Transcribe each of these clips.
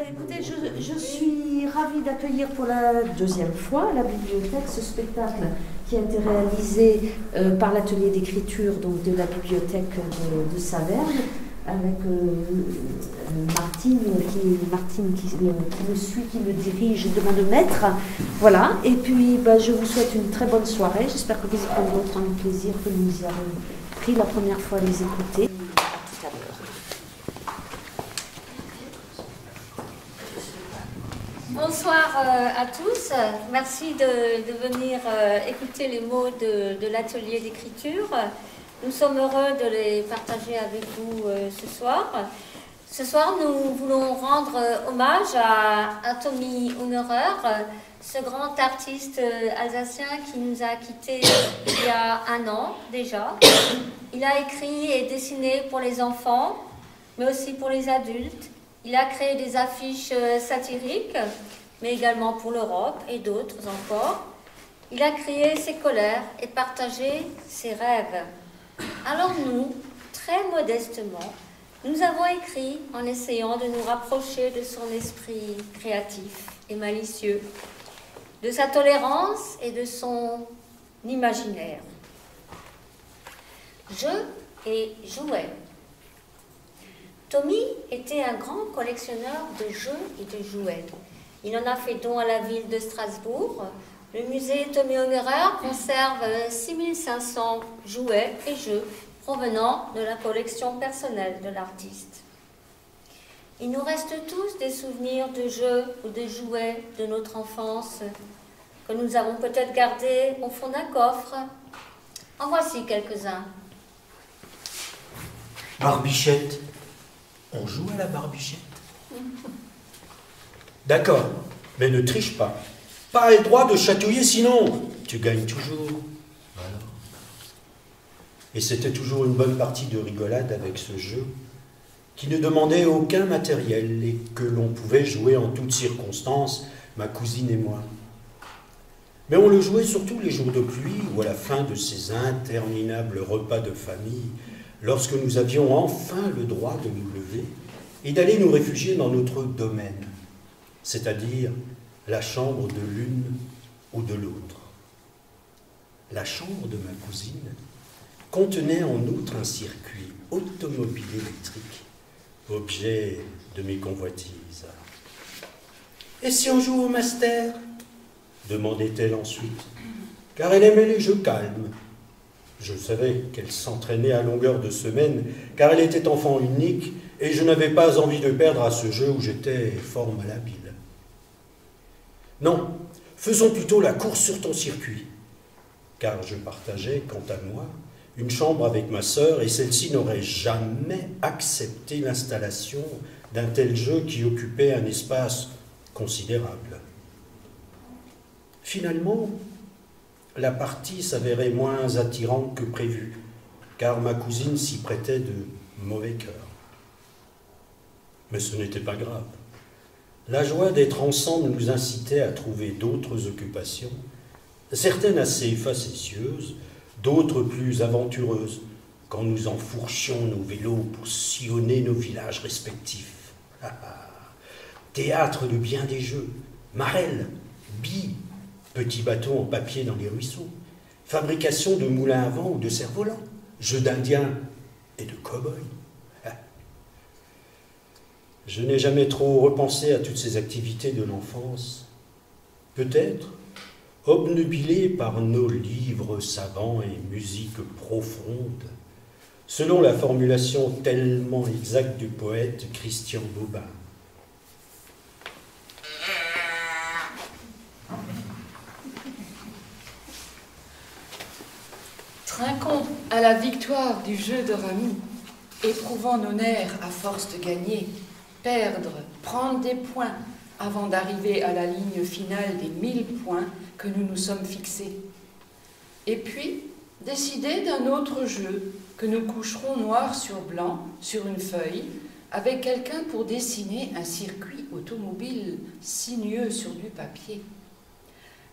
Écoutez, je suis ravie d'accueillir pour la deuxième fois à la bibliothèque ce spectacle qui a été réalisé par l'atelier d'écriture de la bibliothèque de Saverne avec Martine qui me suit, qui me dirige de main de maître. Voilà, et puis je vous souhaite une très bonne soirée. J'espère que vous y prendrez autant de plaisir que nous y avons pris la première fois à les écouter. À tout à l'heure. Bonsoir à tous. Merci de venir écouter les mots de l'atelier d'écriture. Nous sommes heureux de les partager avec vous ce soir. Ce soir, nous voulons rendre hommage à Tommy Ungerer, ce grand artiste alsacien qui nous a quittés il y a un an déjà. Il a écrit et dessiné pour les enfants, mais aussi pour les adultes. Il a créé des affiches satiriques, mais également pour l'Europe et d'autres encore. Il a créé ses colères et partagé ses rêves. Alors nous, très modestement, nous avons écrit en essayant de nous rapprocher de son esprit créatif et malicieux, de sa tolérance et de son imaginaire. Jeux et jouets. Tommy était un grand collectionneur de jeux et de jouets. Il en a fait don à la ville de Strasbourg. Le musée Tommy Ungerer conserve 6500 jouets et jeux provenant de la collection personnelle de l'artiste. Il nous reste tous des souvenirs de jeux ou de jouets de notre enfance que nous avons peut-être gardés au fond d'un coffre. En voici quelques-uns. Barbichette. On joue à la barbichette. D'accord, mais ne triche pas. Pas le droit de chatouiller, sinon tu gagnes toujours. Alors. Et c'était toujours une bonne partie de rigolade avec ce jeu, qui ne demandait aucun matériel et que l'on pouvait jouer en toutes circonstances, ma cousine et moi. Mais on le jouait surtout les jours de pluie ou à la fin de ces interminables repas de famille, lorsque nous avions enfin le droit de nous lever et d'aller nous réfugier dans notre domaine, c'est-à-dire la chambre de l'une ou de l'autre. La chambre de ma cousine contenait en outre un circuit automobile électrique, objet de mes convoitises. « Et si on joue au master ?» demandait-elle ensuite, car elle aimait les jeux calmes. Je savais qu'elle s'entraînait à longueur de semaine, car elle était enfant unique, et je n'avais pas envie de perdre à ce jeu où j'étais fort malhabile. Non, faisons plutôt la course sur ton circuit, car je partageais, quant à moi, une chambre avec ma sœur, et celle-ci n'aurait jamais accepté l'installation d'un tel jeu qui occupait un espace considérable. Finalement, la partie s'avérait moins attirante que prévu, car ma cousine s'y prêtait de mauvais cœur. Mais ce n'était pas grave. La joie d'être ensemble nous incitait à trouver d'autres occupations, certaines assez facétieuses, d'autres plus aventureuses, quand nous enfourchions nos vélos pour sillonner nos villages respectifs. Théâtre de bien des jeux, marelles, billes, petits bateaux en papier dans les ruisseaux, fabrication de moulins à vent ou de cerfs-volants, jeux d'indiens et de cow-boys. Je n'ai jamais trop repensé à toutes ces activités de l'enfance. Peut-être, obnubilés par nos livres savants et musique profonde, selon la formulation tellement exacte du poète Christian Bobin. Trinquons à la victoire du jeu de Rami, éprouvant nos nerfs à force de gagner, perdre, prendre des points avant d'arriver à la ligne finale des 1000 points que nous nous sommes fixés. Et puis, décider d'un autre jeu que nous coucherons noir sur blanc sur une feuille avec quelqu'un pour dessiner un circuit automobile sinueux sur du papier.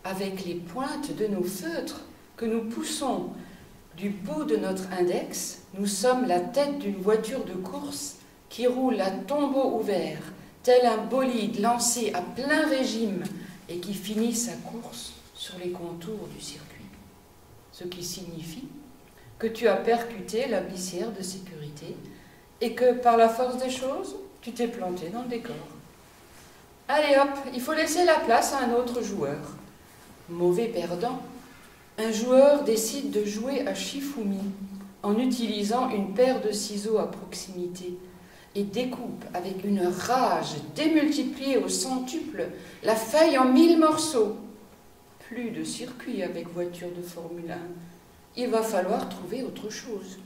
Avec les pointes de nos feutres que nous poussons du bout de notre index, nous sommes la tête d'une voiture de course qui roule à tombeau ouvert tel un bolide lancé à plein régime et qui finit sa course sur les contours du circuit. Ce qui signifie que tu as percuté la glissière de sécurité et que, par la force des choses, tu t'es planté dans le décor. Allez hop, il faut laisser la place à un autre joueur. Mauvais perdant, un joueur décide de jouer à Shifumi en utilisant une paire de ciseaux à proximité et découpe avec une rage démultipliée au centuple la feuille en 1000 morceaux. Plus de circuit avec voiture de Formule 1. Il va falloir trouver autre chose.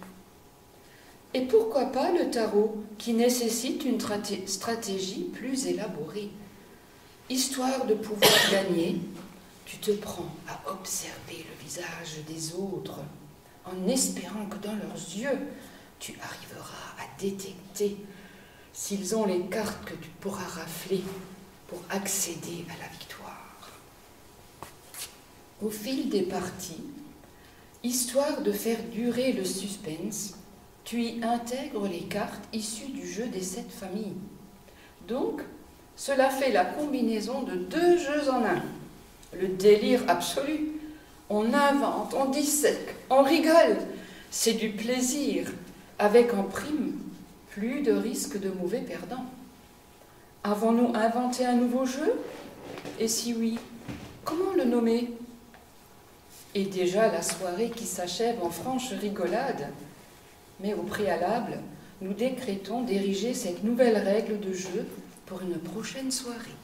Et pourquoi pas le tarot, qui nécessite une stratégie plus élaborée. Histoire de pouvoir gagner, tu te prends à observer le visage des autres, en espérant que dans leurs yeux, tu arriveras à détecter s'ils ont les cartes que tu pourras rafler pour accéder à la victoire. Au fil des parties, histoire de faire durer le suspense, tu y intègres les cartes issues du jeu des 7 familles. Donc, cela fait la combinaison de 2 jeux en un. Le délire absolu. On invente, on dissèque, on rigole. C'est du plaisir, avec en prime plus de risque de mauvais perdants. Avons-nous inventé un nouveau jeu? Et si oui, comment le nommer? Et déjà la soirée qui s'achève en franche rigolade. Mais au préalable, nous décrétons d'ériger cette nouvelle règle de jeu pour une prochaine soirée.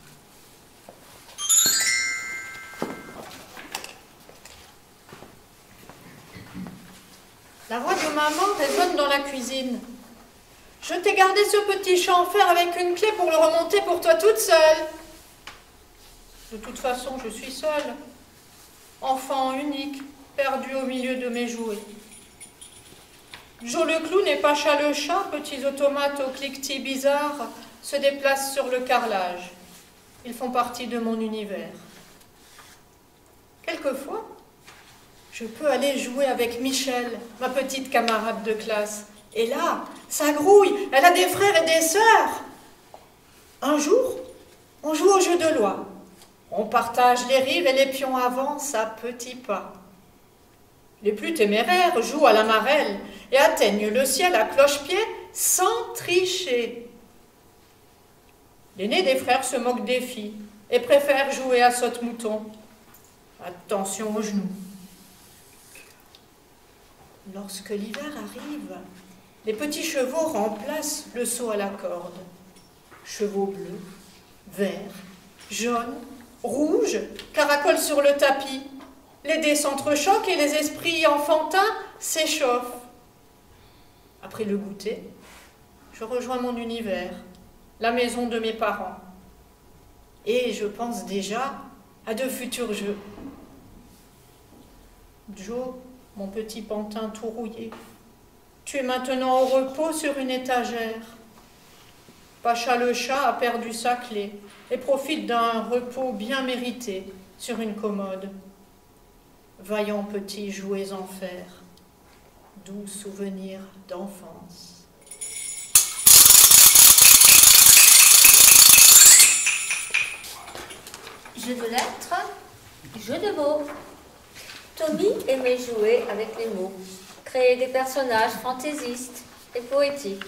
La voix de maman résonne dans la cuisine. Je t'ai gardé ce petit chat en fer avec une clé pour le remonter pour toi toute seule. De toute façon, je suis seule. Enfant unique, perdu au milieu de mes jouets. Joe le clown et Pacha le chat, petits automates au cliquetis bizarre, se déplacent sur le carrelage. Ils font partie de mon univers. Quelquefois, je peux aller jouer avec Michel, ma petite camarade de classe. Et là, ça grouille, elle a des frères et des sœurs. Un jour, on joue au jeu de loi. On partage les rires et les pions avancent à petits pas. Les plus téméraires jouent à la marelle et atteignent le ciel à cloche-pied sans tricher. L'aîné des frères se moque des filles et préfère jouer à saute-mouton. Attention aux genoux. Lorsque l'hiver arrive, les petits chevaux remplacent le saut à la corde. Chevaux bleus, verts, jaunes, rouges caracolent sur le tapis. Les dés s'entrechoquent et les esprits enfantins s'échauffent. Après le goûter, je rejoins mon univers, la maison de mes parents. Et je pense déjà à de futurs jeux. Joe, mon petit pantin tout rouillé, tu es maintenant au repos sur une étagère. Pacha le chat a perdu sa clé et profite d'un repos bien mérité sur une commode. Vaillants petits jouets en fer, doux souvenirs d'enfance. Jeu de lettres, jeu de mots. Tommy aimait jouer avec les mots, créer des personnages fantaisistes et poétiques.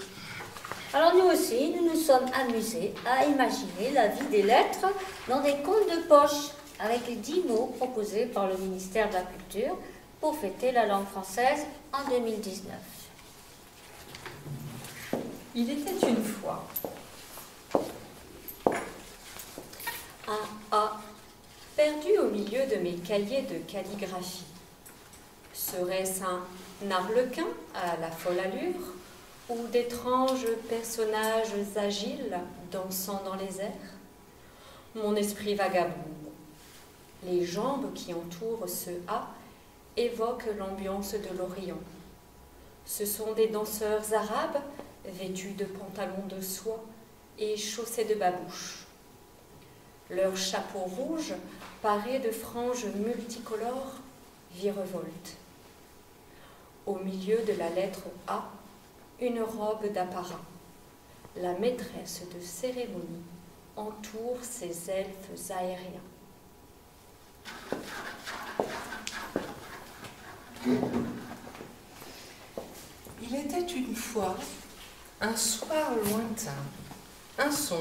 Alors nous aussi, nous nous sommes amusés à imaginer la vie des lettres dans des contes de poche avec les 10 mots proposés par le ministère de la Culture pour fêter la langue française en 2019. Il était une fois. Un A perdu au milieu de mes cahiers de calligraphie. Serait-ce un arlequin à la folle allure ou d'étranges personnages agiles dansant dans les airs? Mon esprit vagabonde. Les jambes qui entourent ce A évoquent l'ambiance de l'Orient. Ce sont des danseurs arabes vêtus de pantalons de soie et chaussés de babouches. Leurs chapeaux rouges, parés de franges multicolores, virevoltent. Au milieu de la lettre A, une robe d'apparat. La maîtresse de cérémonie entoure ces elfes aériens. Il était une fois, un soir lointain, un songe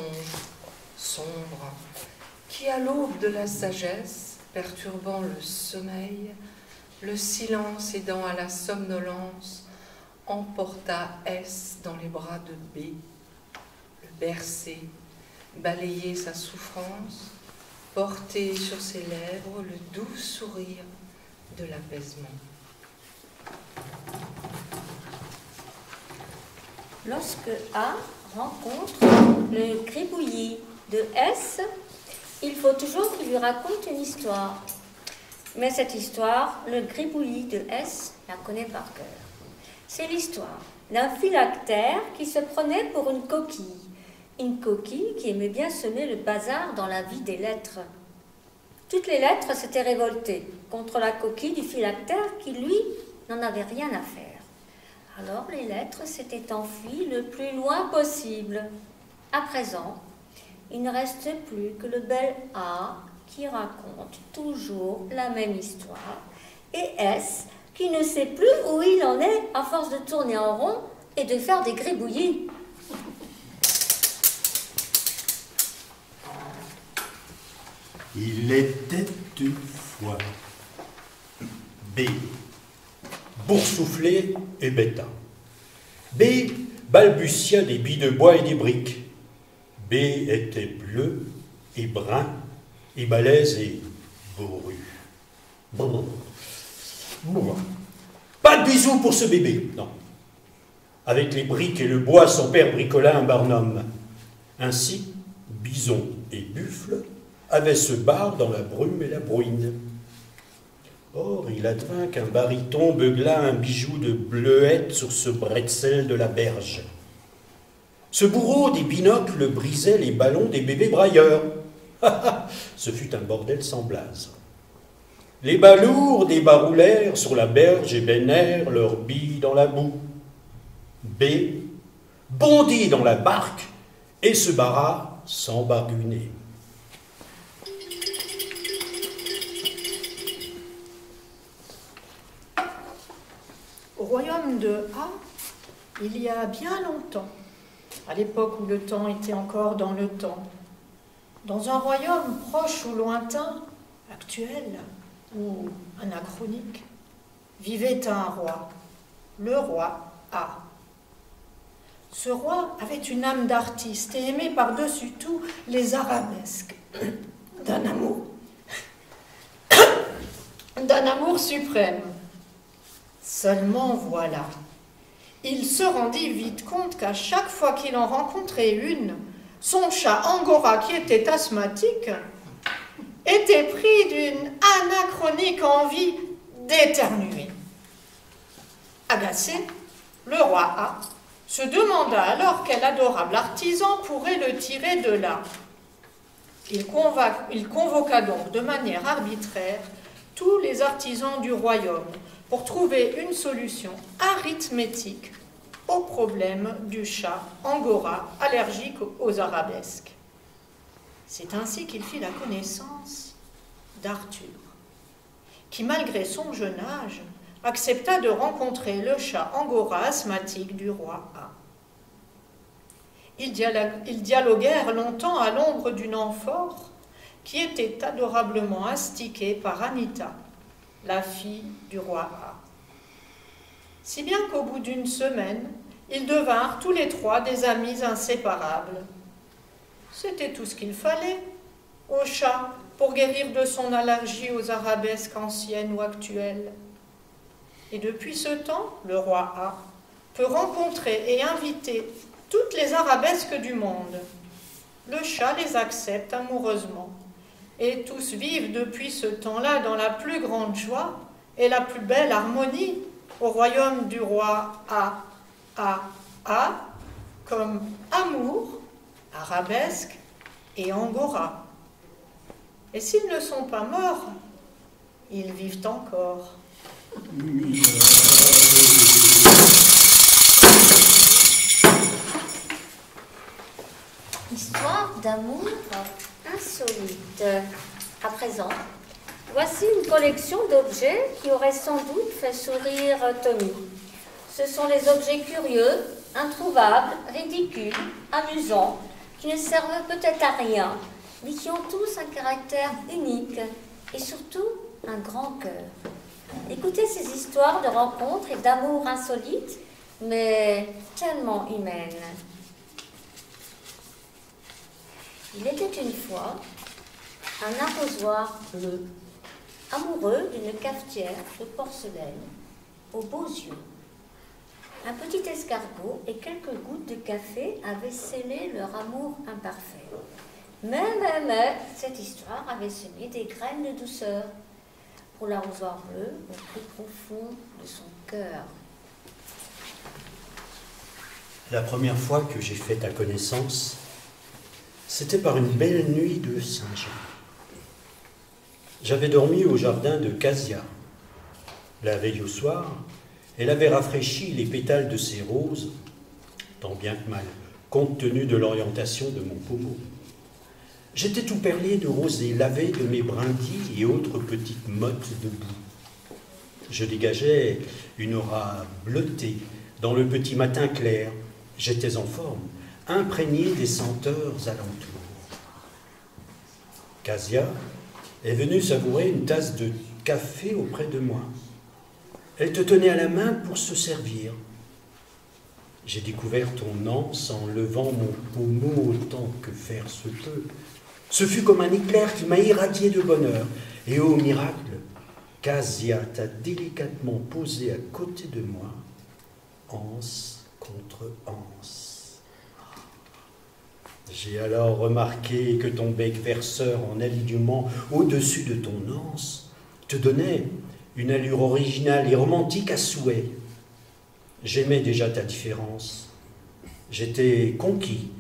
sombre, qui à l'aube de la sagesse, perturbant le sommeil, le silence aidant à la somnolence, emporta S dans les bras de B, le bercer, balayer sa souffrance, porter sur ses lèvres le doux sourire de l'apaisement. Lorsque A rencontre le gribouillis de S, il faut toujours qu'il lui raconte une histoire. Mais cette histoire, le gribouillis de S la connaît par cœur. C'est l'histoire d'un phylactère qui se prenait pour une coquille qui aimait bien semer le bazar dans la vie des lettres. Toutes les lettres s'étaient révoltées contre la coquille du phylactère qui, lui, n'en avait rien à faire. Alors les lettres s'étaient enfuies le plus loin possible. À présent, il ne reste plus que le bel A qui raconte toujours la même histoire et S qui ne sait plus où il en est à force de tourner en rond et de faire des gribouillis. Il était une fois B, boursouflé et bêta. B balbutia des billes de bois et des briques. B était bleu et brun et balèze et bourru. Pas de bisous pour ce bébé, non. Avec les briques et le bois, son père bricola un barnum. Ainsi, bison et buffle avaient ce bar dans la brume et la bruine. Or, il advint qu'un baryton beugla un bijou de bleuette sur ce bretzel de la berge. Ce bourreau des binocles brisait les ballons des bébés brailleurs. Ce fut un bordel sans blase. Les balourds débaroulèrent sur la berge et baignèrent leurs billes dans la boue. B bondit dans la barque et se barra sans barguiner. Au royaume de A, il y a bien longtemps, à l'époque où le temps était encore dans le temps, dans un royaume proche ou lointain, actuel ou anachronique, vivait un roi, le roi A. Ce roi avait une âme d'artiste et aimait par-dessus tout les arabesques d'un amour suprême. Seulement voilà, il se rendit vite compte qu'à chaque fois qu'il en rencontrait une, son chat Angora, qui était asthmatique, était pris d'une anachronique envie d'éternuer. Agacé, le roi A se demanda alors quel adorable artisan pourrait le tirer de là. Il convoqua donc de manière arbitraire tous les artisans du royaume pour trouver une solution arithmétique au problème du chat Angora allergique aux arabesques. C'est ainsi qu'il fit la connaissance d'Arthur, qui malgré son jeune âge accepta de rencontrer le chat Angora asthmatique du roi A. Ils dialoguèrent longtemps à l'ombre d'une amphore qui était adorablement astiquée par Anita, la fille du roi A. Si bien qu'au bout d'une semaine, ils devinrent tous les trois des amis inséparables. C'était tout ce qu'il fallait au chat pour guérir de son allergie aux arabesques anciennes ou actuelles. Et depuis ce temps, le roi A peut rencontrer et inviter toutes les arabesques du monde. Le chat les accepte amoureusement. Et tous vivent depuis ce temps-là dans la plus grande joie et la plus belle harmonie au royaume du roi A, comme amour, arabesque et angora. Et s'ils ne sont pas morts, ils vivent encore. Histoire d'amour insolite. À présent, voici une collection d'objets qui auraient sans doute fait sourire Tommy. Ce sont les objets curieux, introuvables, ridicules, amusants, qui ne servent peut-être à rien, mais qui ont tous un caractère unique et surtout un grand cœur. Écoutez ces histoires de rencontres et d'amour insolites, mais tellement humaines. Il était une fois un arrosoir bleu, amoureux d'une cafetière de porcelaine aux beaux yeux. Un petit escargot et quelques gouttes de café avaient scellé leur amour imparfait. Mais, cette histoire avait semé des graines de douceur pour l'arrosoir bleu au plus profond de son cœur. La première fois que j'ai fait ta connaissance, c'était par une belle nuit de Saint-Jean. J'avais dormi au jardin de Casia. La veille au soir, elle avait rafraîchi les pétales de ses roses, tant bien que mal, compte tenu de l'orientation de mon pommeau. J'étais tout perlé de rosée, lavé de mes brindilles et autres petites mottes de boue. Je dégageais une aura bleutée dans le petit matin clair. J'étais en forme, imprégné des senteurs alentours. Casia est venue savourer une tasse de café auprès de moi. Elle te tenait à la main pour se servir. J'ai découvert ton anse en levant mon pommeau autant que faire se peut. Ce fut comme un éclair qui m'a irradié de bonheur. Et ô miracle, Casia t'a délicatement posé à côté de moi, anse contre anse. J'ai alors remarqué que ton bec verseur en alignement au-dessus de ton anse te donnait une allure originale et romantique à souhait. J'aimais déjà ta différence. J'étais conquis.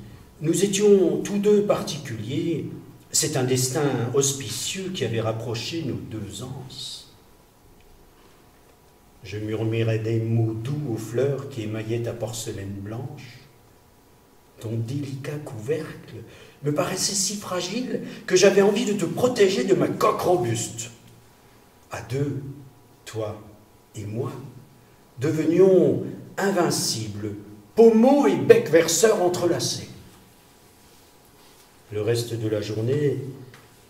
Nous étions tous deux particuliers. C'est un destin auspicieux qui avait rapproché nos deux anses. Je murmurais des mots doux aux fleurs qui émaillaient ta porcelaine blanche. Ton délicat couvercle me paraissait si fragile que j'avais envie de te protéger de ma coque robuste. À deux, toi et moi, devenions invincibles, pommeau et bec verseur entrelacés. Le reste de la journée,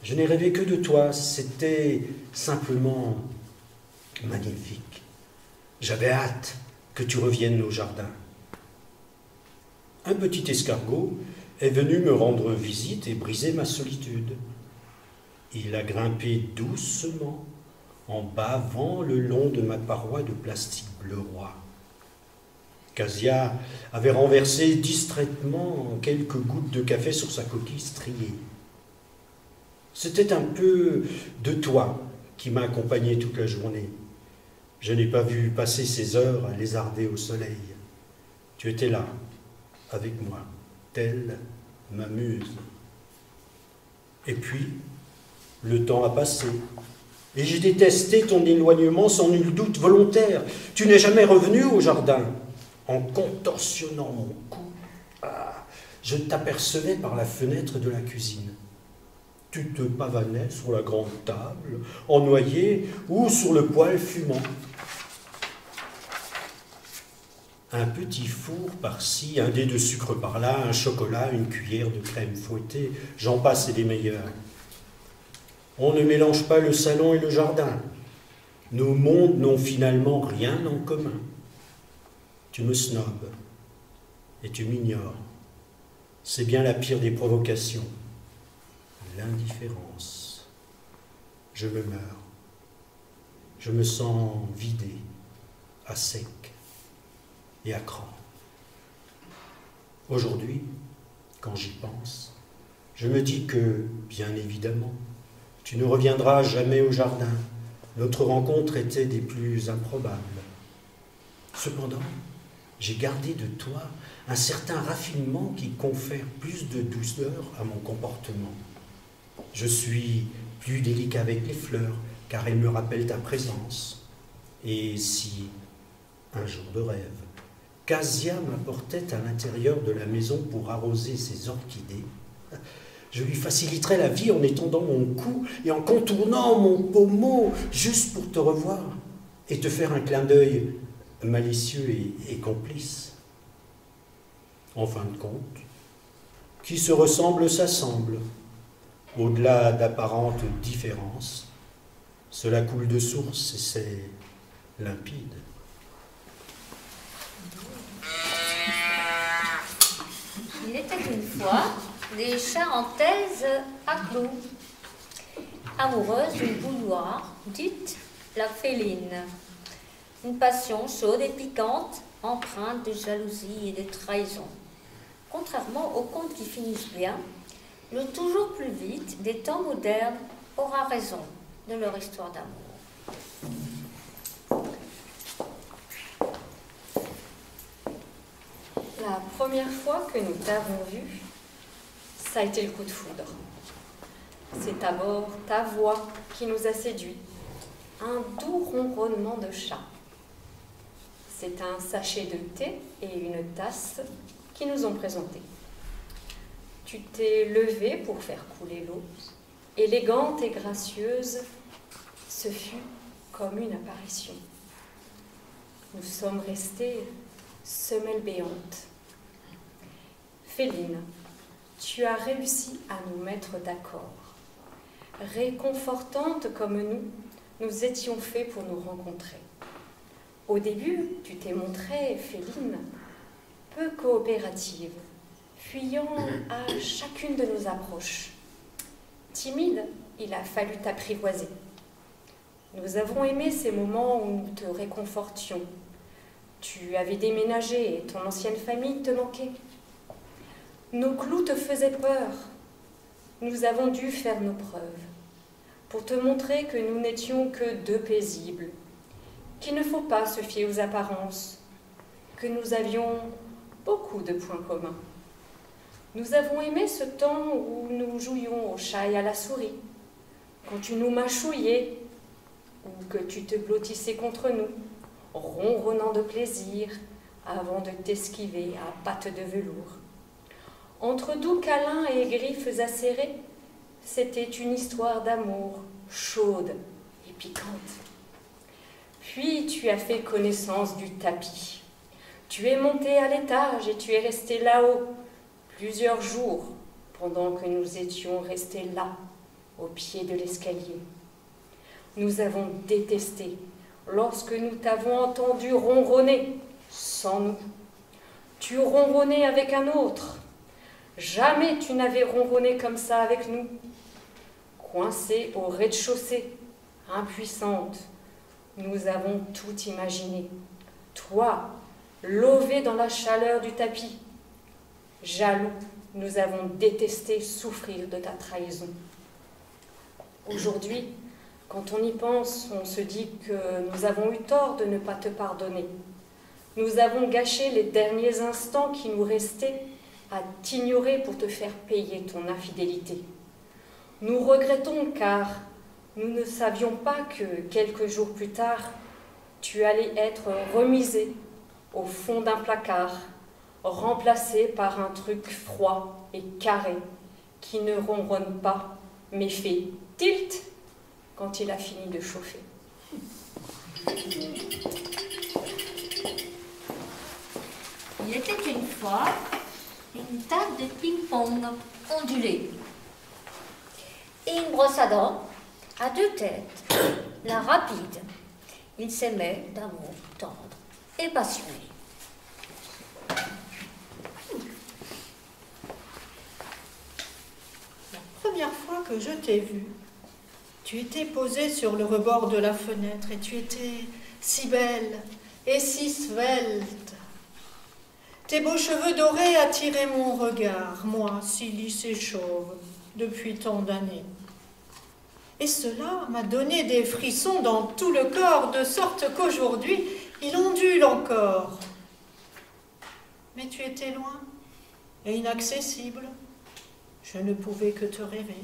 je n'ai rêvé que de toi. C'était simplement magnifique. J'avais hâte que tu reviennes au jardin. Un petit escargot est venu me rendre visite et briser ma solitude. Il a grimpé doucement en bavant le long de ma paroi de plastique bleu roi. Casia avait renversé distraitement quelques gouttes de café sur sa coquille striée. C'était un peu de toi qui m'a accompagné toute la journée. Je n'ai pas vu passer ces heures à lézarder au soleil. Tu étais là, avec moi, telle ma muse. Et puis, le temps a passé. Et j'ai détesté ton éloignement sans nul doute volontaire. Tu n'es jamais revenu au jardin. En contorsionnant mon cou, je t'apercevais par la fenêtre de la cuisine. Tu te pavanais sur la grande table, en noyer ou sur le poêle fumant. Un petit four par-ci, un dé de sucre par-là, un chocolat, une cuillère de crème fouettée, j'en passe et des meilleurs. On ne mélange pas le salon et le jardin. Nos mondes n'ont finalement rien en commun. Tu me snobes et tu m'ignores. C'est bien la pire des provocations. L'indifférence. Je me meurs. Je me sens vidé, à sec et à cran. Aujourd'hui, quand j'y pense, je me dis que, bien évidemment, tu ne reviendras jamais au jardin. Notre rencontre était des plus improbables. Cependant, j'ai gardé de toi un certain raffinement qui confère plus de douceur à mon comportement. Je suis plus délicat avec les fleurs, car elles me rappellent ta présence. Et si, un jour de rêve, Casia m'apportait à l'intérieur de la maison pour arroser ses orchidées, Je lui faciliterai la vie en étendant mon cou et en contournant mon pommeau juste pour te revoir et te faire un clin d'œil malicieux et complice. En fin de compte, qui se ressemble s'assemble. Au-delà d'apparentes différences, cela coule de source et c'est limpide. Il était une fois des Charentaises à Clou, amoureuses d'une bouilloire dite la Féline. Une passion chaude et piquante, empreinte de jalousie et de trahison. Contrairement aux contes qui finissent bien, le toujours plus vite des temps modernes aura raison de leur histoire d'amour. La première fois que nous t'avons vu, ça a été le coup de foudre. C'est d'abord ta voix qui nous a séduits, un doux ronronnement de chat. C'est un sachet de thé et une tasse qui nous ont présentés. Tu t'es levée pour faire couler l'eau, élégante et gracieuse, ce fut comme une apparition. Nous sommes restés semelle béante. Féline, tu as réussi à nous mettre d'accord. Réconfortante comme nous étions faits pour nous rencontrer. Au début, tu t'es montrée, Féline, peu coopérative, fuyant à chacune de nos approches. Timide, il a fallu t'apprivoiser. Nous avons aimé ces moments où nous te réconfortions. Tu avais déménagé et ton ancienne famille te manquait. Nos clous te faisaient peur. Nous avons dû faire nos preuves pour te montrer que nous n'étions que deux paisibles, qu'il ne faut pas se fier aux apparences, que nous avions beaucoup de points communs. Nous avons aimé ce temps où nous jouions au chat et à la souris, quand tu nous mâchouillais ou que tu te blottissais contre nous, ronronnant de plaisir avant de t'esquiver à pattes de velours. Entre doux câlins et griffes acérées, c'était une histoire d'amour chaude et piquante. Puis tu as fait connaissance du tapis. Tu es monté à l'étage et tu es resté là-haut plusieurs jours pendant que nous étions restés là, au pied de l'escalier. Nous avons détesté lorsque nous t'avons entendu ronronner sans nous. Tu ronronnais avec un autre. Jamais tu n'avais ronronné comme ça avec nous. Coincée au rez-de-chaussée, impuissante, nous avons tout imaginé. Toi, lové dans la chaleur du tapis. Jaloux, nous avons détesté souffrir de ta trahison. Aujourd'hui, quand on y pense, on se dit que nous avons eu tort de ne pas te pardonner. Nous avons gâché les derniers instants qui nous restaient à t'ignorer pour te faire payer ton infidélité. Nous regrettons car nous ne savions pas que quelques jours plus tard, tu allais être remisé au fond d'un placard, remplacé par un truc froid et carré qui ne ronronne pas, mais fait tilt quand il a fini de chauffer. Il était une fois une table de ping-pong ondulée et une brosse à dents à deux têtes, la rapide. Ils s'aimaient d'amour tendre et passionné. La première fois que je t'ai vue, tu étais posée sur le rebord de la fenêtre et tu étais si belle et si svelte. Tes beaux cheveux dorés attiraient mon regard, moi, si lisse et chauve, depuis tant d'années. Et cela m'a donné des frissons dans tout le corps, de sorte qu'aujourd'hui, il ondule encore. Mais tu étais loin et inaccessible. Je ne pouvais que te rêver.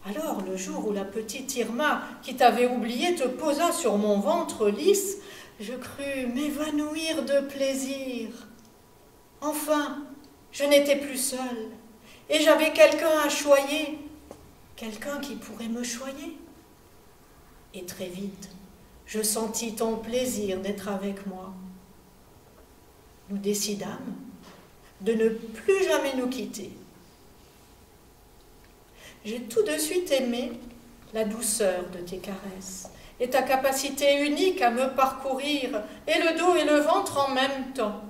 Alors, le jour où la petite Irma, qui t'avait oublié, te posa sur mon ventre lisse, je crus m'évanouir de plaisir. Enfin, je n'étais plus seule, et j'avais quelqu'un à choyer, quelqu'un qui pourrait me choyer. Et très vite, je sentis ton plaisir d'être avec moi. Nous décidâmes de ne plus jamais nous quitter. J'ai tout de suite aimé la douceur de tes caresses et ta capacité unique à me parcourir, et le dos et le ventre en même temps.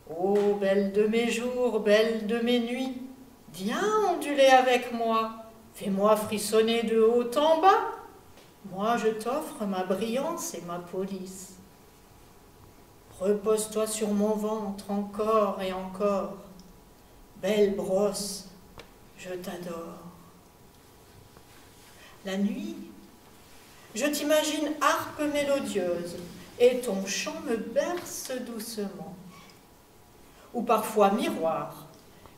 Ô belle de mes jours, belle de mes nuits, viens onduler avec moi, fais-moi frissonner de haut en bas. Moi je t'offre ma brillance et ma police. Repose-toi sur mon ventre encore et encore. Belle brosse, je t'adore. La nuit, je t'imagine harpe mélodieuse et ton chant me berce doucement. Ou parfois miroir,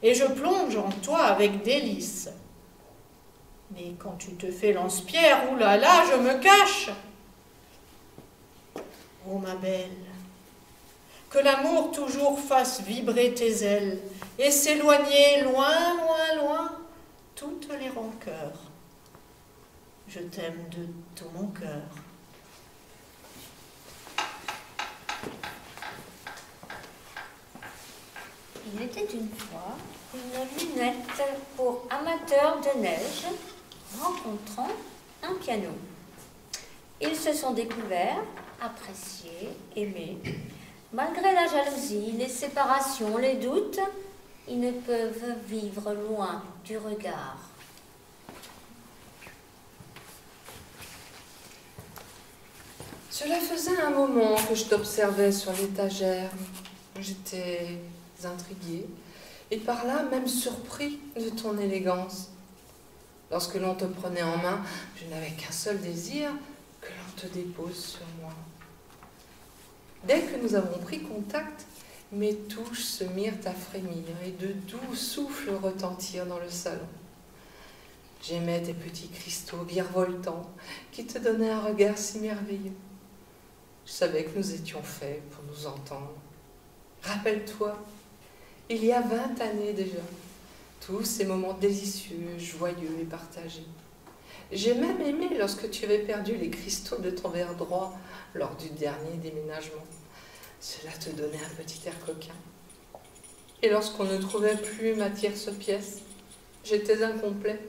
et je plonge en toi avec délice. Mais quand tu te fais lance-pierre, oulala, je me cache. Oh ma belle, que l'amour toujours fasse vibrer tes ailes et s'éloigner loin, loin, loin toutes les rancœurs. Je t'aime de tout mon cœur. Il était une fois une lunette pour amateurs de neige rencontrant un piano. Ils se sont découverts, appréciés, aimés. Malgré la jalousie, les séparations, les doutes, ils ne peuvent vivre loin du regard. Cela faisait un moment que je t'observais sur l'étagère. J'étais intriguée et par là même surpris de ton élégance. Lorsque l'on te prenait en main, je n'avais qu'un seul désir, que l'on te dépose sur moi. Dès que nous avons pris contact, mes touches se mirent à frémir et de doux souffles retentirent dans le salon. J'aimais tes petits cristaux virevoltants qui te donnaient un regard si merveilleux. Je savais que nous étions faits pour nous entendre. Rappelle-toi, il y a 20 années déjà, tous ces moments délicieux, joyeux et partagés. J'ai même aimé lorsque tu avais perdu les cristaux de ton verre droit lors du dernier déménagement. Cela te donnait un petit air coquin. Et lorsqu'on ne trouvait plus ma tierce pièce, j'étais incomplet.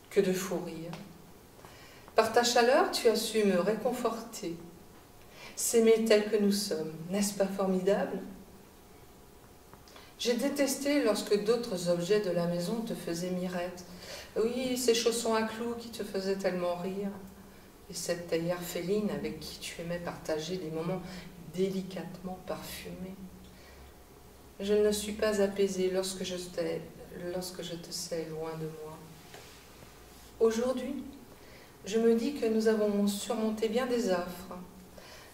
Que de fou rire. Par ta chaleur, tu as su me réconforter. S'aimer tel que nous sommes, n'est-ce pas formidable? J'ai détesté lorsque d'autres objets de la maison te faisaient mirette. Oui, ces chaussons à clous qui te faisaient tellement rire. Et cette théière féline avec qui tu aimais partager des moments délicatement parfumés. Je ne suis pas apaisée lorsque je te sais loin de moi. Aujourd'hui, je me dis que nous avons surmonté bien des affres.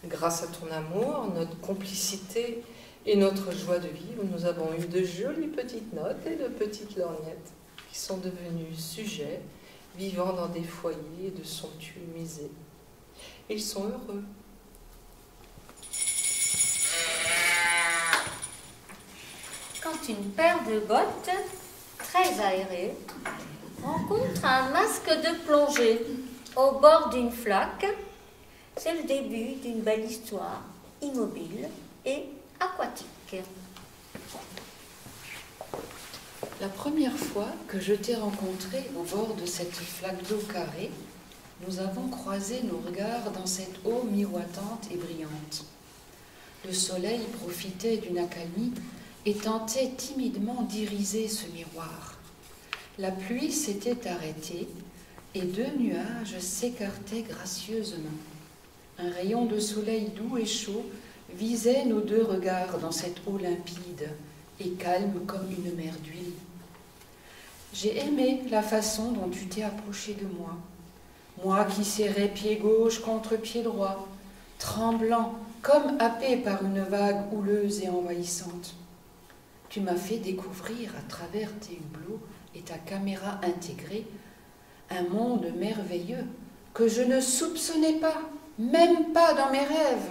Grâce à ton amour, notre complicité et notre joie de vivre, nous avons eu de jolies petites notes et de petites lorgnettes qui sont devenues sujets, vivant dans des foyers de somptueux musées. Ils sont heureux. Quand une paire de bottes, très aérées, rencontre un masque de plongée au bord d'une flaque, c'est le début d'une belle histoire immobile et aquatique. La première fois que je t'ai rencontré au bord de cette flaque d'eau carrée, nous avons croisé nos regards dans cette eau miroitante et brillante. Le soleil profitait d'une accalmie et tentait timidement d'iriser ce miroir. La pluie s'était arrêtée et 2 nuages s'écartaient gracieusement. Un rayon de soleil doux et chaud visait nos 2 regards dans cette eau limpide et calme comme une mer d'huile. J'ai aimé la façon dont tu t'es approché de moi, moi qui serrais pied gauche contre pied droit, tremblant comme happé par une vague houleuse et envahissante. Tu m'as fait découvrir à travers tes hublots et ta caméra intégrée un monde merveilleux que je ne soupçonnais pas, même pas dans mes rêves.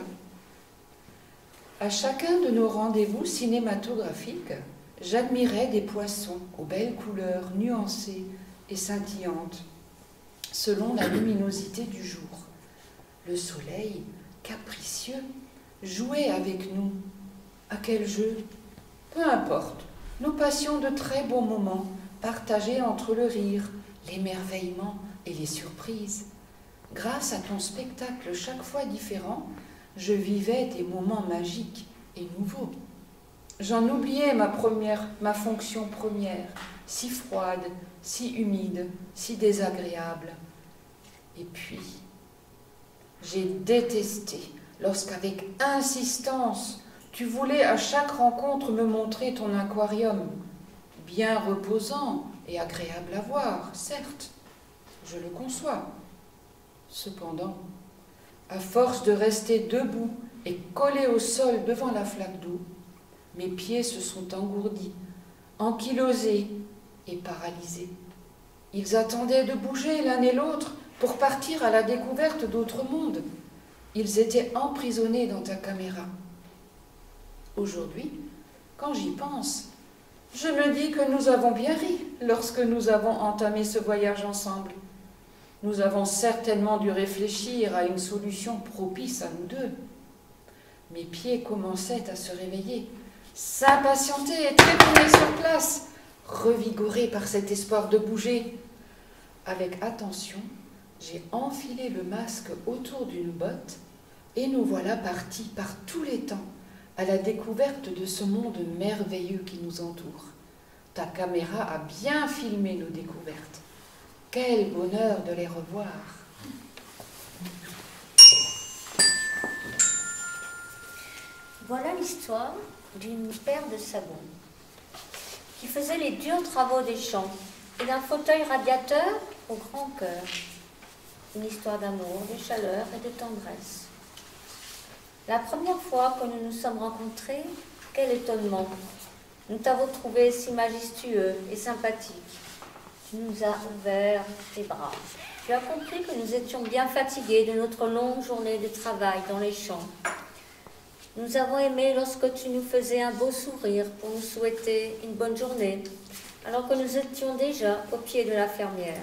À chacun de nos rendez-vous cinématographiques, j'admirais des poissons aux belles couleurs nuancées et scintillantes, selon la luminosité du jour. Le soleil, capricieux, jouait avec nous. À quel jeu? Peu importe, nous passions de très beaux moments, partagés entre le rire, l'émerveillement et les surprises. Grâce à ton spectacle chaque fois différent, je vivais des moments magiques et nouveaux. J'en oubliais ma fonction première, si froide, si humide, si désagréable. Et puis, j'ai détesté lorsqu'avec insistance, tu voulais à chaque rencontre me montrer ton aquarium, bien reposant et agréable à voir, certes, je le conçois. Cependant, à force de rester debout et collé au sol devant la flaque d'eau, mes pieds se sont engourdis, ankylosés et paralysés. Ils attendaient de bouger l'un et l'autre pour partir à la découverte d'autres mondes. Ils étaient emprisonnés dans ta caméra. Aujourd'hui, quand j'y pense, je me dis que nous avons bien ri lorsque nous avons entamé ce voyage ensemble. Nous avons certainement dû réfléchir à une solution propice à nous deux. Mes pieds commençaient à se réveiller, s'impatienter et trépigner sur place, revigorés par cet espoir de bouger. Avec attention, j'ai enfilé le masque autour d'une botte et nous voilà partis par tous les temps à la découverte de ce monde merveilleux qui nous entoure. Ta caméra a bien filmé nos découvertes. Quel bonheur de les revoir! Voilà l'histoire d'une paire de sabots qui faisait les durs travaux des champs et d'un fauteuil radiateur au grand cœur. Une histoire d'amour, de chaleur et de tendresse. La première fois que nous nous sommes rencontrés, quel étonnement! Nous t'avons trouvé si majestueux et sympathique. Tu nous as ouvert tes bras. Tu as compris que nous étions bien fatigués de notre longue journée de travail dans les champs. Nous avons aimé lorsque tu nous faisais un beau sourire pour nous souhaiter une bonne journée, alors que nous étions déjà au pied de la fermière.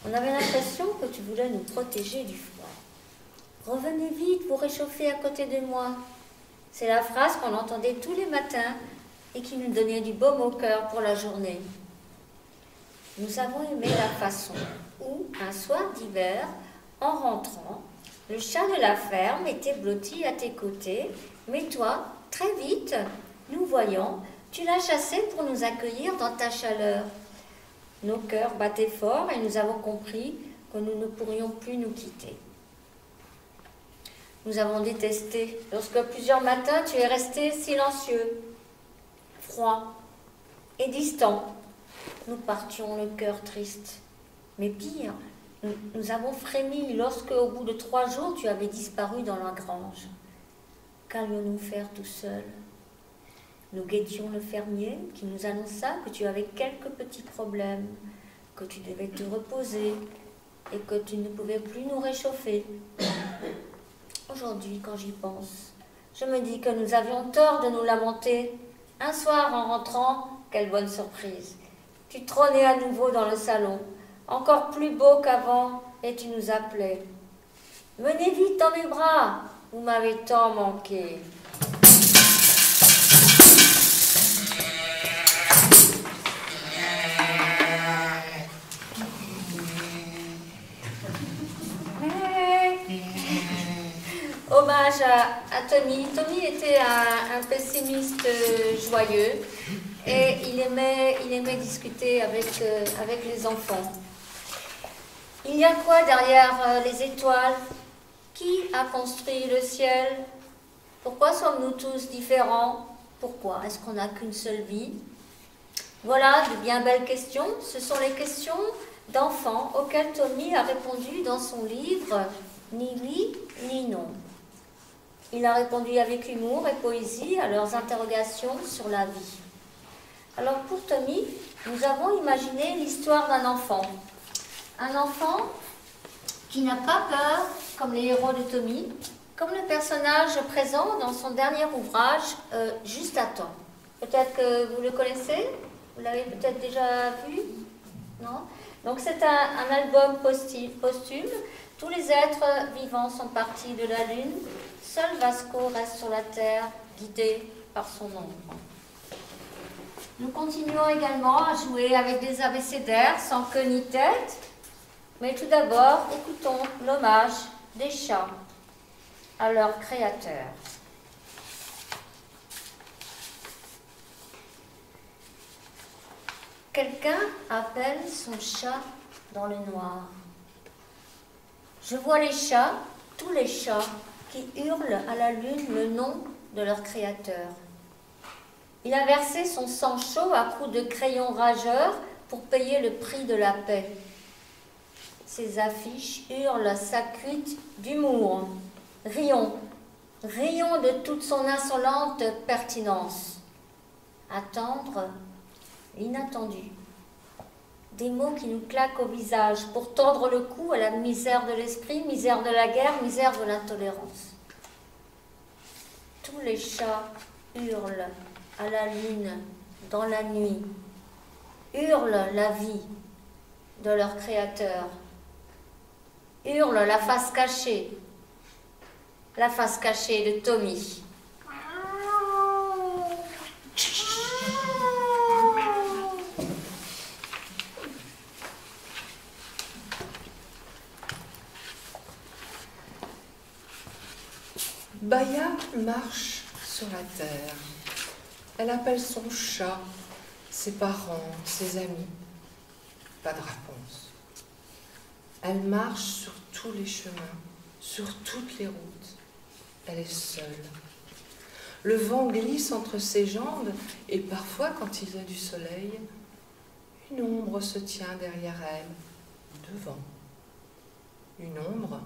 On avait l'impression que tu voulais nous protéger du froid. Revenez vite, vous réchauffer à côté de moi. C'est la phrase qu'on entendait tous les matins et qui nous donnait du baume au cœur pour la journée. Nous avons aimé la façon où, un soir d'hiver, en rentrant, le chat de la ferme était blotti à tes côtés, mais toi, très vite, nous voyant, tu l'as chassé pour nous accueillir dans ta chaleur. Nos cœurs battaient fort et nous avons compris que nous ne pourrions plus nous quitter. Nous avons détesté lorsque plusieurs matins tu es resté silencieux, froid et distant. Nous partions le cœur triste. Mais pire, nous avons frémi lorsque, au bout de 3 jours, tu avais disparu dans la grange. Qu'allions-nous faire tout seuls? Nous guettions le fermier qui nous annonça que tu avais quelques petits problèmes, que tu devais te reposer et que tu ne pouvais plus nous réchauffer. Aujourd'hui, quand j'y pense, je me dis que nous avions tort de nous lamenter. Un soir, en rentrant, quelle bonne surprise! Tu trônais à nouveau dans le salon, encore plus beau qu'avant, et tu nous appelais. « Venez vite dans mes bras, vous m'avez tant manqué. » Hommage à Tommy. Tommy était un pessimiste joyeux et il aimait discuter avec les enfants. Il y a quoi derrière les étoiles? Qui a construit le ciel? Pourquoi sommes-nous tous différents? Pourquoi est-ce qu'on n'a qu'une seule vie? Voilà de bien belles questions. Ce sont les questions d'enfants auxquelles Tommy a répondu dans son livre « Ni oui, ni non ». Il a répondu avec humour et poésie à leurs interrogations sur la vie. Alors pour Tommy, nous avons imaginé l'histoire d'un enfant. Un enfant qui n'a pas peur, comme les héros de Tommy, comme le personnage présent dans son dernier ouvrage, Juste à temps. Peut-être que vous le connaissez, vous l'avez peut-être déjà vu, non? Donc c'est un album posthume. Tous les êtres vivants sont partis de la Lune. Seul Vasco reste sur la Terre, guidé par son ombre. Nous continuons également à jouer avec des abécédaires sans queue ni tête. Mais tout d'abord, écoutons l'hommage des chats à leur créateur. Quelqu'un appelle son chat dans le noir. Je vois les chats, tous les chats, qui hurlent à la lune le nom de leur créateur. Il a versé son sang chaud à coups de crayon rageur pour payer le prix de la paix. Ses affiches hurlent sa cuite d'humour. Rions, rions de toute son insolente pertinence. Attendre l'inattendu. Des mots qui nous claquent au visage pour tordre le cou à la misère de l'esprit, misère de la guerre, misère de l'intolérance. Tous les chats hurlent à la lune dans la nuit, hurlent la vie de leur créateur, hurlent la face cachée de Tommy. Baya marche sur la terre. Elle appelle son chat, ses parents, ses amis. Pas de réponse. Elle marche sur tous les chemins, sur toutes les routes. Elle est seule. Le vent glisse entre ses jambes et parfois, quand il y a du soleil, une ombre se tient derrière elle, devant. Une ombre,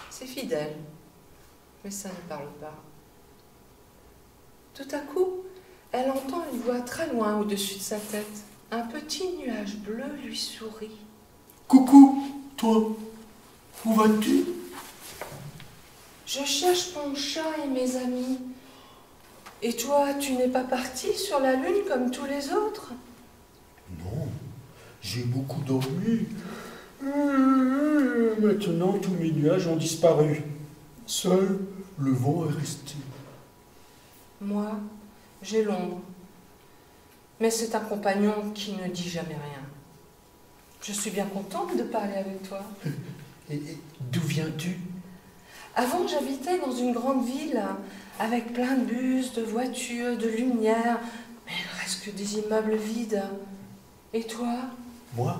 c'est fidèle, mais ça ne parle pas. Tout à coup, elle entend une voix très loin au-dessus de sa tête. Un petit nuage bleu lui sourit. « Coucou, toi, où vas-tu » ? « Je cherche mon chat et mes amis. Et toi, tu n'es pas parti sur la lune comme tous les autres ?» ?»« Non, j'ai beaucoup dormi. Maintenant, tous mes nuages ont disparu. Seul le vent est resté. » »« Moi, j'ai l'ombre. Mais c'est un compagnon qui ne dit jamais rien. Je suis bien contente de parler avec toi. » »« Et d'où viens-tu » ?»« Avant, j'habitais dans une grande ville avec plein de bus, de voitures, de lumière, mais il ne reste que des immeubles vides. Et toi ? » ?»« Moi,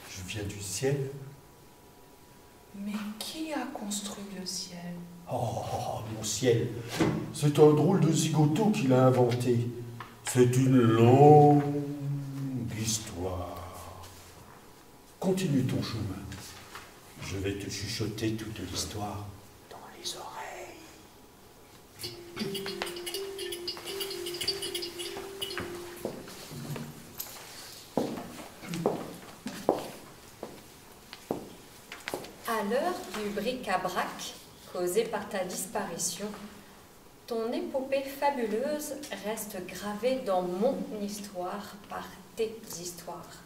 je viens du ciel. » »« Mais qui a construit le ciel ? » ?»« Oh, mon ciel, c'est un drôle de zigoto qui l'a inventé. C'est une longue histoire. Continue ton chemin. Je vais te chuchoter toute l'histoire dans les oreilles. À l'heure du bric-à-brac causé par ta disparition, ton épopée fabuleuse reste gravée dans mon histoire par tes histoires.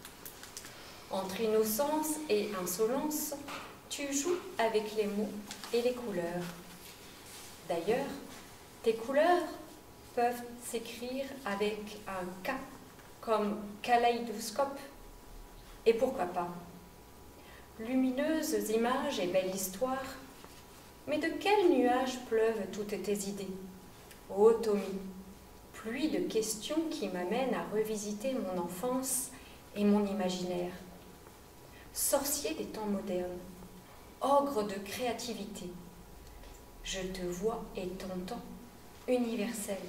Entre innocence et insolence, tu joues avec les mots et les couleurs. D'ailleurs, tes couleurs peuvent s'écrire avec un K, comme kaléidoscope. Et pourquoi pas? Lumineuses images et belle histoire, mais de quels nuages pleuvent toutes tes idées? Ô Tommy, pluie de questions qui m'amènent à revisiter mon enfance et mon imaginaire. Sorcier des temps modernes, ogre de créativité, je te vois et t'entends, universel.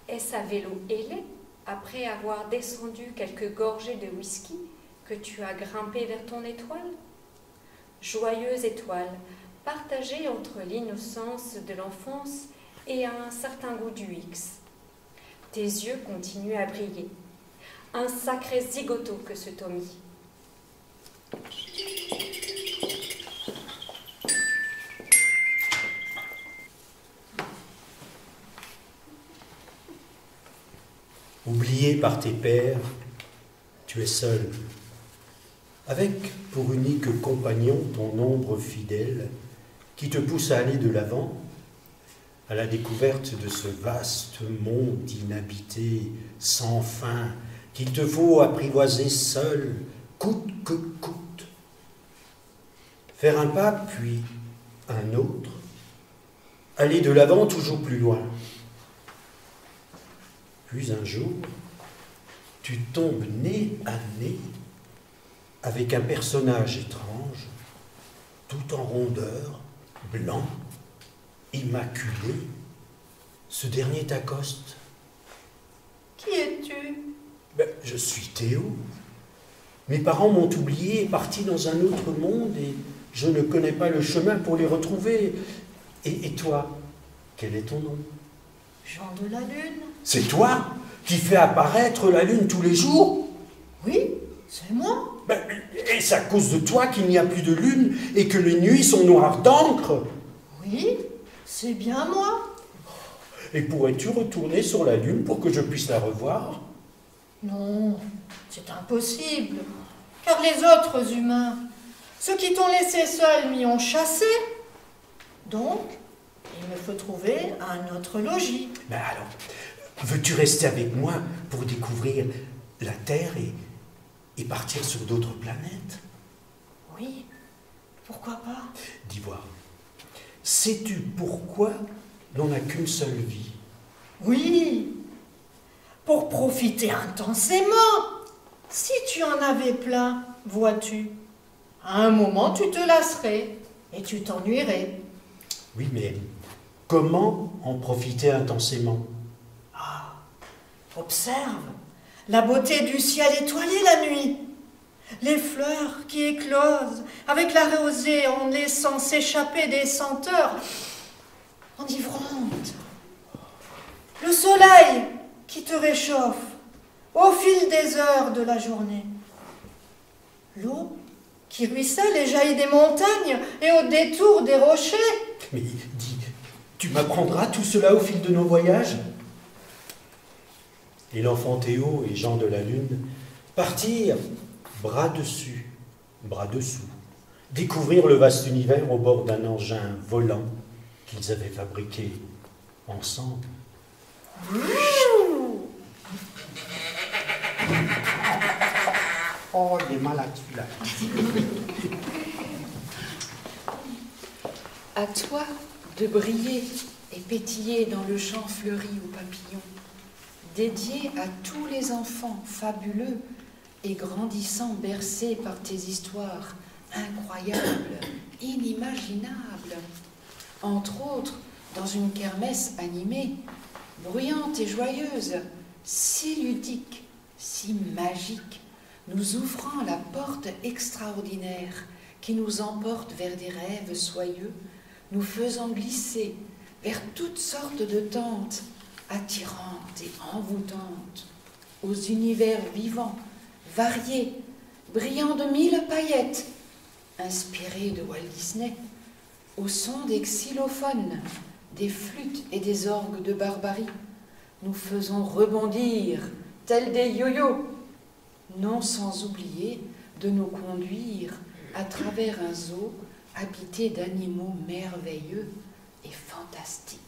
Est-ce à vélo ailé, après avoir descendu quelques gorgées de whisky, que tu as grimpé vers ton étoile? Joyeuse étoile, partagée entre l'innocence de l'enfance et un certain goût du X. Tes yeux continuent à briller. Un sacré zigoto que ce Tommy. par tes pères, tu es seul, avec pour unique compagnon ton ombre fidèle qui te pousse à aller de l'avant à la découverte de ce vaste monde inhabité, sans fin, qu'il te faut apprivoiser seul, coûte que coûte. Faire un pas, puis un autre, aller de l'avant toujours plus loin. Puis un jour, tu tombes nez à nez avec un personnage étrange, tout en rondeur, blanc, immaculé. Ce dernier t'accoste. Qui es-tu? Je suis Théo. Mes parents m'ont oublié et parti dans un autre monde et je ne connais pas le chemin pour les retrouver. Et toi, quel est ton nom? Jean de la Lune. C'est toi qui fais apparaître la lune tous les jours? Oui, c'est moi. Et c'est à cause de toi qu'il n'y a plus de lune et que les nuits sont noires d'encre? Oui, c'est bien moi. Et pourrais-tu retourner sur la lune pour que je puisse la revoir? Non, c'est impossible, car les autres humains, ceux qui t'ont laissé seul, m'y ont chassé. Donc, il me faut trouver un autre logis. Mais alors, veux-tu rester avec moi pour découvrir la Terre et partir sur d'autres planètes? Oui, pourquoi pas? Dis voir, sais-tu pourquoi l'on n'a qu'une seule vie? Oui, pour profiter intensément. Si tu en avais plein, vois-tu, à un moment tu te lasserais et tu t'ennuierais. Oui, mais comment en profiter intensément? Ah, observe la beauté du ciel étoilé la nuit, les fleurs qui éclosent avec la rosée en laissant s'échapper des senteurs enivrantes, le soleil qui te réchauffe au fil des heures de la journée, l'eau qui ruisselle et jaillit des montagnes et au détour des rochers. Mais dis, tu m'apprendras tout cela au fil de nos voyages? Et l'enfant Théo et Jean de la Lune partirent bras dessus, bras dessous, découvrir le vaste univers au bord d'un engin volant qu'ils avaient fabriqué ensemble. Oh, des malades, là. À toi de briller et pétiller dans le champ fleuri aux papillons, dédié à tous les enfants fabuleux et grandissant bercés par tes histoires incroyables, inimaginables. Entre autres, dans une kermesse animée, bruyante et joyeuse, si ludique, si magique, nous ouvrant la porte extraordinaire qui nous emporte vers des rêves soyeux, nous faisant glisser vers toutes sortes de tentes attirantes et envoûtantes, aux univers vivants, variés, brillants de 1000 paillettes, inspirés de Walt Disney, au son des xylophones, des flûtes et des orgues de barbarie, nous faisons rebondir tels des yo-yo, non sans oublier de nous conduire à travers un zoo habité d'animaux merveilleux et fantastiques.